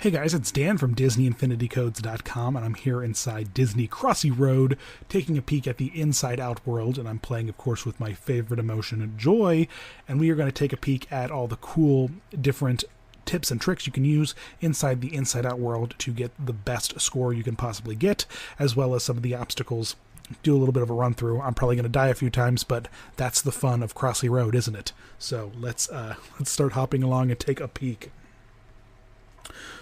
Hey guys, it's Dan from DisneyInfinityCodes.com, and I'm here inside Disney Crossy Road, taking a peek at the Inside Out world, and I'm playing, of course, with my favorite emotion, Joy, and we are going to take a peek at all the cool, different tips and tricks you can use inside the Inside Out world to get the best score you can possibly get, as well as some of the obstacles. Do a little bit of a run through. I'm probably going to die a few times, but that's the fun of Crossy Road, isn't it? So let's start hopping along and take a peek.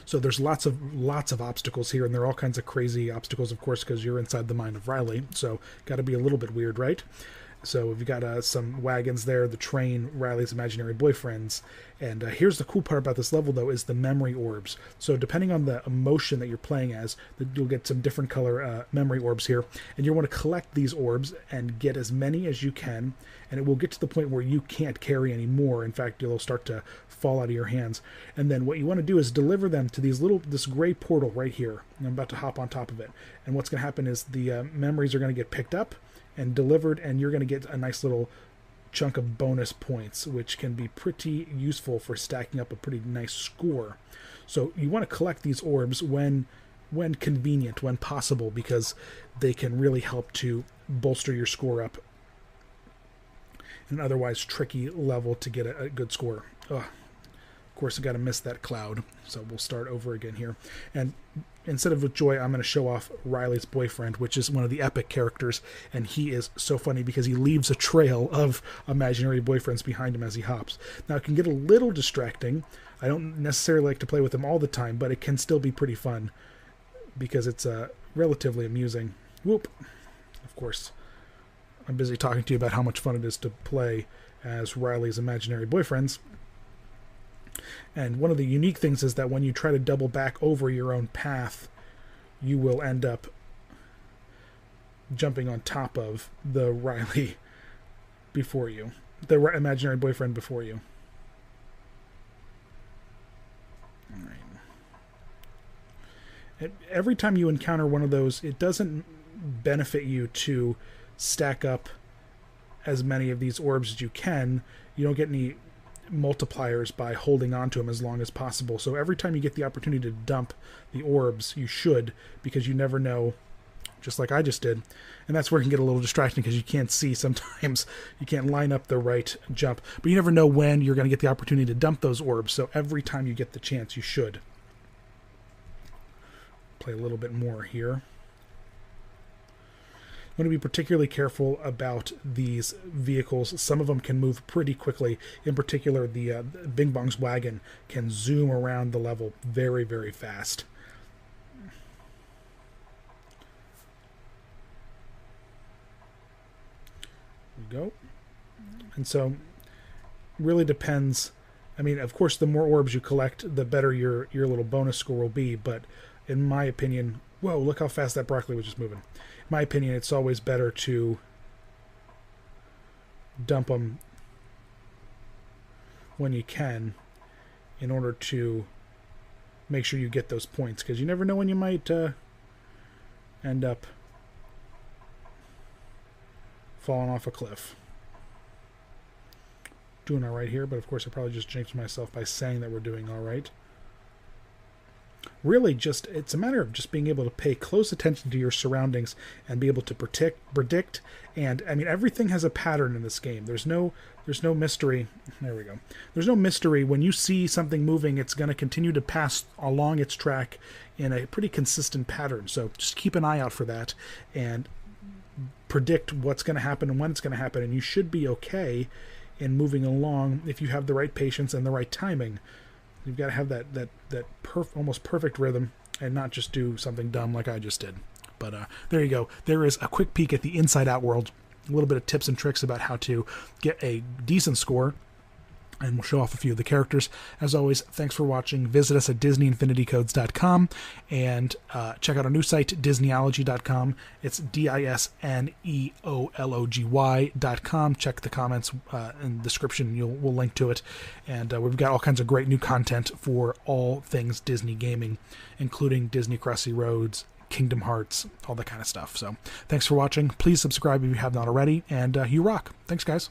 So there's lots of obstacles here, and there are all kinds of crazy obstacles, of course, because you're inside the mind of Riley. So got to be a little bit weird, right? So we've got some wagons there, the train, Riley's imaginary boyfriends. And here's the cool part about this level, though, is the memory orbs. So depending on the emotion that you're playing as, you'll get some different color memory orbs here. And you want to collect these orbs and get as many as you can. And it will get to the point where you can't carry any more. In fact, they'll start to fall out of your hands. And then what you want to do is deliver them to this gray portal right here. And I'm about to hop on top of it. And what's going to happen is the memories are going to get picked up and delivered, and you're going to get a nice little chunk of bonus points, which can be pretty useful for stacking up a pretty nice score. So you want to collect these orbs when convenient, when possible, because they can really help to bolster your score up in an otherwise tricky level to get a good score. Ugh. Of course, I got to miss that cloud, so we'll start over again here. And instead of with Joy, I'm going to show off Riley's boyfriend, which is one of the epic characters, and he is so funny because he leaves a trail of imaginary boyfriends behind him as he hops. Now, it can get a little distracting. I don't necessarily like to play with him all the time, but it can still be pretty fun because it's relatively amusing. Whoop! Of course, I'm busy talking to you about how much fun it is to play as Riley's imaginary boyfriends. And one of the unique things is that when you try to double back over your own path, you will end up jumping on top of the Riley before you, the imaginary boyfriend before you. All right. Every time you encounter one of those, it doesn't benefit you to stack up as many of these orbs as you can. You don't get any multipliers by holding on to them as long as possible. So every time you get the opportunity to dump the orbs, you should, because you never know, just like I just did. And that's where it can get a little distracting because you can't see sometimes. You can't line up the right jump. But you never know when you're going to get the opportunity to dump those orbs. So every time you get the chance, you should. Play a little bit more here. You want to be particularly careful about these vehicles. Some of them can move pretty quickly. In particular, the Bing Bong's wagon can zoom around the level very, very fast. There we go. And so, really depends. I mean, of course, the more orbs you collect, the better your little bonus score will be. But in my opinion, whoa! Look how fast that broccoli was just moving. In my opinion, it's always better to dump them when you can in order to make sure you get those points, because you never know when you might end up falling off a cliff. Doing all right here, but of course I probably just jinxed myself by saying that we're doing all right. Really, it's a matter of just being able to pay close attention to your surroundings and be able to predict. And I mean, everything has a pattern in this game. There's no mystery. There we go. There's no mystery. When you see something moving, it's going to continue to pass along its track in a pretty consistent pattern. So just keep an eye out for that and predict what's going to happen and when it's going to happen. And you should be okay in moving along if you have the right patience and the right timing. You've got to have that almost perfect rhythm and not just do something dumb like I just did. But there you go. There is a quick peek at the Inside Out world. A little bit of tips and tricks about how to get a decent score. And we'll show off a few of the characters. As always, thanks for watching. Visit us at DisneyInfinityCodes.com and check out our new site, Disneyology.com. It's DisneeOlogy.com. Check the comments in the description. We'll link to it. And we've got all kinds of great new content for all things Disney gaming, including Disney Crossy Roads, Kingdom Hearts, all that kind of stuff. So thanks for watching. Please subscribe if you have not already. And you rock. Thanks, guys.